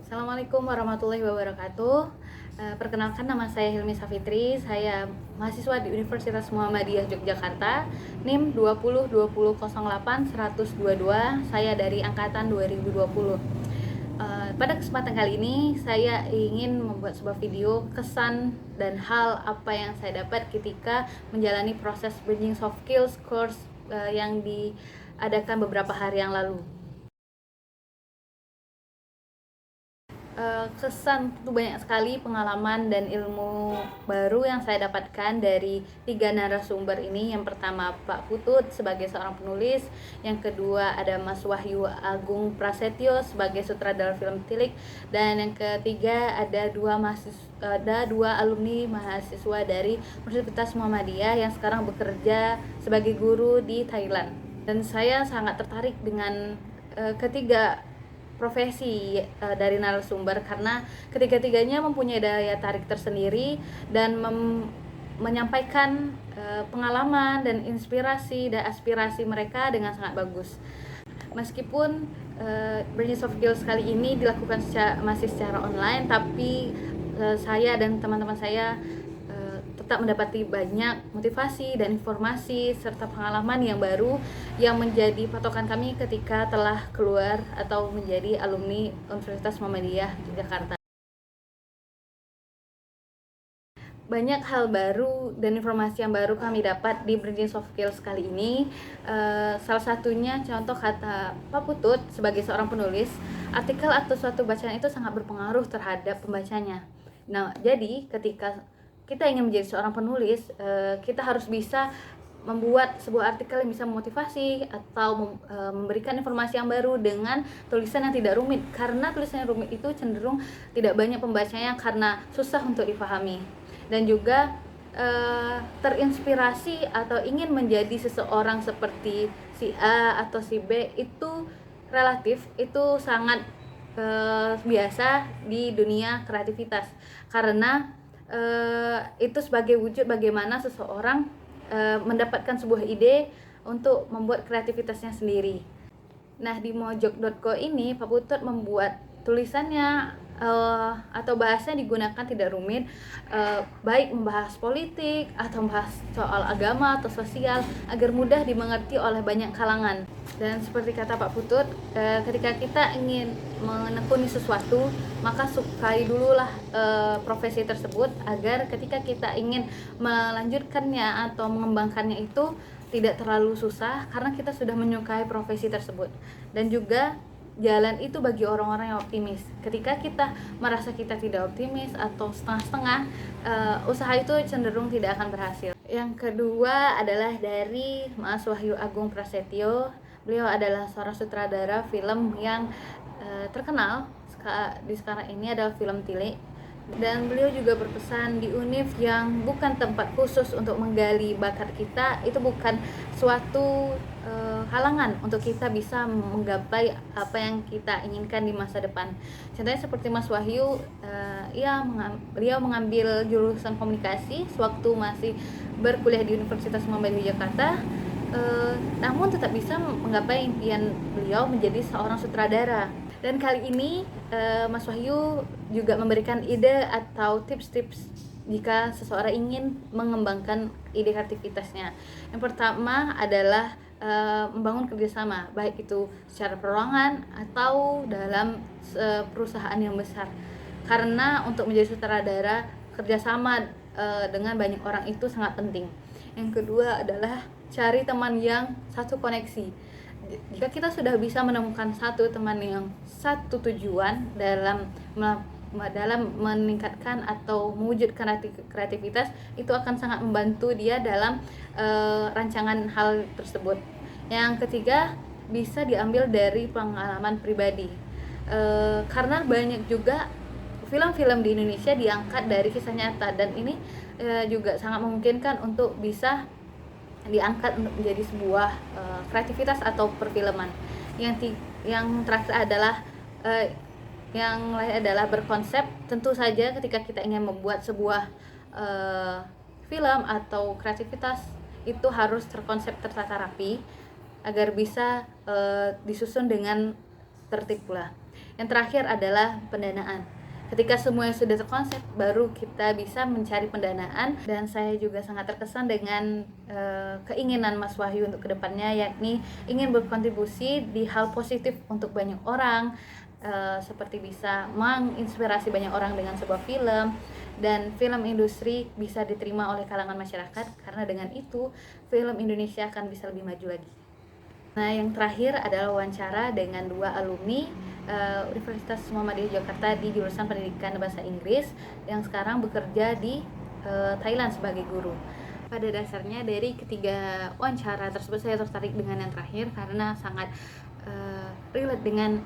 Assalamualaikum warahmatullahi wabarakatuh. Perkenalkan, nama saya Hilmi Safitri. Saya mahasiswa di Universitas Muhammadiyah Yogyakarta, NIM 202008 Saya dari angkatan 2020. Pada kesempatan kali ini saya ingin membuat sebuah video kesan dan hal apa yang saya dapat ketika menjalani proses Bridging Soft Skills course yang diadakan beberapa hari yang lalu. Kesan itu banyak sekali pengalaman dan ilmu baru yang saya dapatkan dari 3 narasumber ini. Yang pertama Pak Putut sebagai seorang penulis, yang kedua ada Mas Wahyu Agung Prasetyo sebagai sutradara film Tilik, dan yang ketiga ada dua alumni mahasiswa dari Universitas Muhammadiyah yang sekarang bekerja sebagai guru di Thailand. Dan saya sangat tertarik dengan ketiga profesi dari narasumber karena ketiga-tiganya mempunyai daya tarik tersendiri dan menyampaikan pengalaman dan inspirasi dan aspirasi mereka dengan sangat bagus. Meskipun Bridging Soft Skills kali ini dilakukan masih secara online, tapi saya dan teman-teman saya tetap mendapati banyak motivasi dan informasi serta pengalaman yang baru yang menjadi patokan kami ketika telah keluar atau menjadi alumni Universitas Muhammadiyah Yogyakarta. Banyak hal baru dan informasi yang baru kami dapat di Bridging Soft Skills kali ini. Salah satunya contoh kata Pak Putut sebagai seorang penulis, artikel atau suatu bacaan itu sangat berpengaruh terhadap pembacanya. Nah, jadi ketika kita ingin menjadi seorang penulis, kita harus bisa membuat sebuah artikel yang bisa memotivasi atau memberikan informasi yang baru dengan tulisan yang tidak rumit, karena tulisan yang rumit itu cenderung tidak banyak pembacanya karena susah untuk dipahami. Dan juga terinspirasi atau ingin menjadi seseorang seperti si A atau si B itu relatif, itu sangat biasa di dunia kreativitas, karena itu sebagai wujud bagaimana seseorang mendapatkan sebuah ide untuk membuat kreativitasnya sendiri. Nah, di mojok.co ini Pak Putut membuat tulisannya atau bahasa digunakan tidak rumit, baik membahas politik atau membahas soal agama atau sosial agar mudah dimengerti oleh banyak kalangan. Dan seperti kata Pak Putut, ketika kita ingin menekuni sesuatu, maka sukai dululah profesi tersebut agar ketika kita ingin melanjutkannya atau mengembangkannya itu tidak terlalu susah karena kita sudah menyukai profesi tersebut. Dan juga jalan itu bagi orang-orang yang optimis. Ketika kita merasa kita tidak optimis atau setengah-setengah, usaha itu cenderung tidak akan berhasil. Yang kedua adalah dari Mas Wahyu Agung Prasetyo. Beliau adalah seorang sutradara film yang terkenal di sekarang ini adalah film Tilik. Dan beliau juga berpesan di UNIF yang bukan tempat khusus untuk menggali bakat kita, itu bukan suatu halangan untuk kita bisa menggapai apa yang kita inginkan di masa depan. Contohnya seperti Mas Wahyu, beliau mengambil jurusan komunikasi sewaktu masih berkuliah di Universitas Muhammadiyah Yogyakarta, namun tetap bisa menggapai impian beliau menjadi seorang sutradara. Dan kali ini Mas Wahyu juga memberikan ide atau tips-tips jika seseorang ingin mengembangkan ide kreativitasnya. Yang pertama adalah membangun kerjasama, baik itu secara perorangan atau dalam perusahaan yang besar. Karena untuk menjadi sutradara, kerjasama dengan banyak orang itu sangat penting. Yang kedua adalah cari teman yang satu koneksi. Jika kita sudah bisa menemukan satu teman yang satu tujuan dalam meningkatkan atau mewujudkan kreativitas, itu akan sangat membantu dia dalam rancangan hal tersebut. Yang ketiga, bisa diambil dari pengalaman pribadi, karena banyak juga film-film di Indonesia diangkat dari kisah nyata, dan ini juga sangat memungkinkan untuk bisa diangkat untuk menjadi sebuah kreativitas atau perfilman. Yang terakhir adalah yang lain adalah berkonsep. Tentu saja ketika kita ingin membuat sebuah film atau kreativitas, itu harus terkonsep, tertata rapi agar bisa disusun dengan tertib pula. Yang terakhir adalah pendanaan. Ketika semuanya sudah terkonsep, baru kita bisa mencari pendanaan. Dan saya juga sangat terkesan dengan keinginan Mas Wahyu untuk kedepannya, yakni ingin berkontribusi di hal positif untuk banyak orang, seperti bisa menginspirasi banyak orang dengan sebuah film, dan film industri bisa diterima oleh kalangan masyarakat, karena dengan itu film Indonesia akan bisa lebih maju lagi. Nah, yang terakhir adalah wawancara dengan 2 alumni Universitas Muhammadiyah Jakarta di jurusan Pendidikan Bahasa Inggris yang sekarang bekerja di Thailand sebagai guru. Pada dasarnya dari ketiga wawancara tersebut saya tertarik dengan yang terakhir karena sangat relate dengan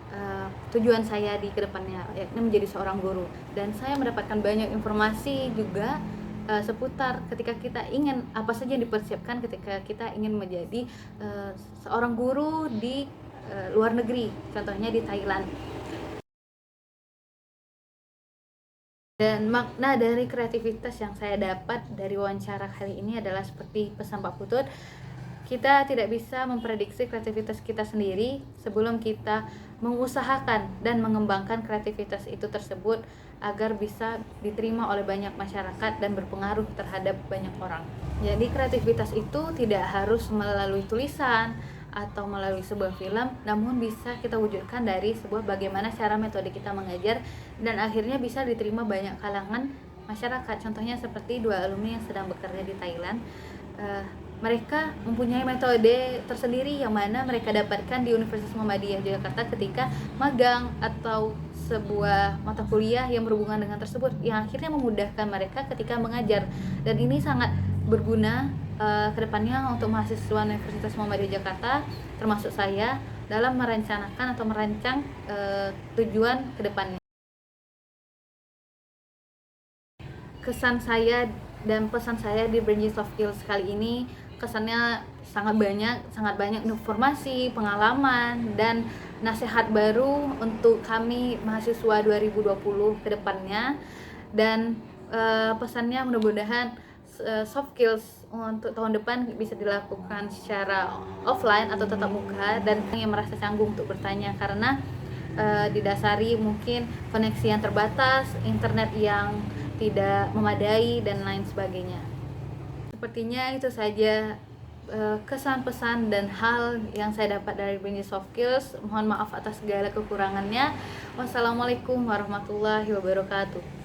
tujuan saya di kedepannya, yakni menjadi seorang guru. Dan saya mendapatkan banyak informasi juga seputar ketika kita ingin apa saja yang dipersiapkan ketika kita ingin menjadi seorang guru di luar negeri, contohnya di Thailand. Dan makna dari kreativitas yang saya dapat dari wawancara kali ini adalah seperti pesan Pak Putut, kita tidak bisa memprediksi kreativitas kita sendiri sebelum kita mengusahakan dan mengembangkan kreativitas itu tersebut agar bisa diterima oleh banyak masyarakat dan berpengaruh terhadap banyak orang. Jadi kreativitas itu tidak harus melalui tulisan atau melalui sebuah film, namun bisa kita wujudkan dari sebuah bagaimana cara metode kita mengajar dan akhirnya bisa diterima banyak kalangan masyarakat. Contohnya seperti 2 alumni yang sedang bekerja di Thailand. Mereka mempunyai metode tersendiri yang mana mereka dapatkan di Universitas Muhammadiyah Jakarta ketika magang atau sebuah mata kuliah yang berhubungan dengan tersebut, yang akhirnya memudahkan mereka ketika mengajar. Dan ini sangat berguna kedepannya untuk mahasiswa Universitas Muhammadiyah Jakarta, termasuk saya, dalam merencanakan atau merancang tujuan kedepannya. Kesan saya dan pesan saya di Bridging Soft Skills kali ini, kesannya sangat banyak informasi, pengalaman, dan nasihat baru untuk kami mahasiswa 2020 ke depannya. Dan pesannya mudah-mudahan soft skills untuk tahun depan bisa dilakukan secara offline atau tatap muka, dan yang merasa canggung untuk bertanya karena didasari mungkin koneksi yang terbatas, internet yang tidak memadai, dan lain sebagainya. Sepertinya itu saja kesan pesan dan hal yang saya dapat dari Bridging Soft Skills. Mohon maaf atas segala kekurangannya. Wassalamualaikum warahmatullahi wabarakatuh.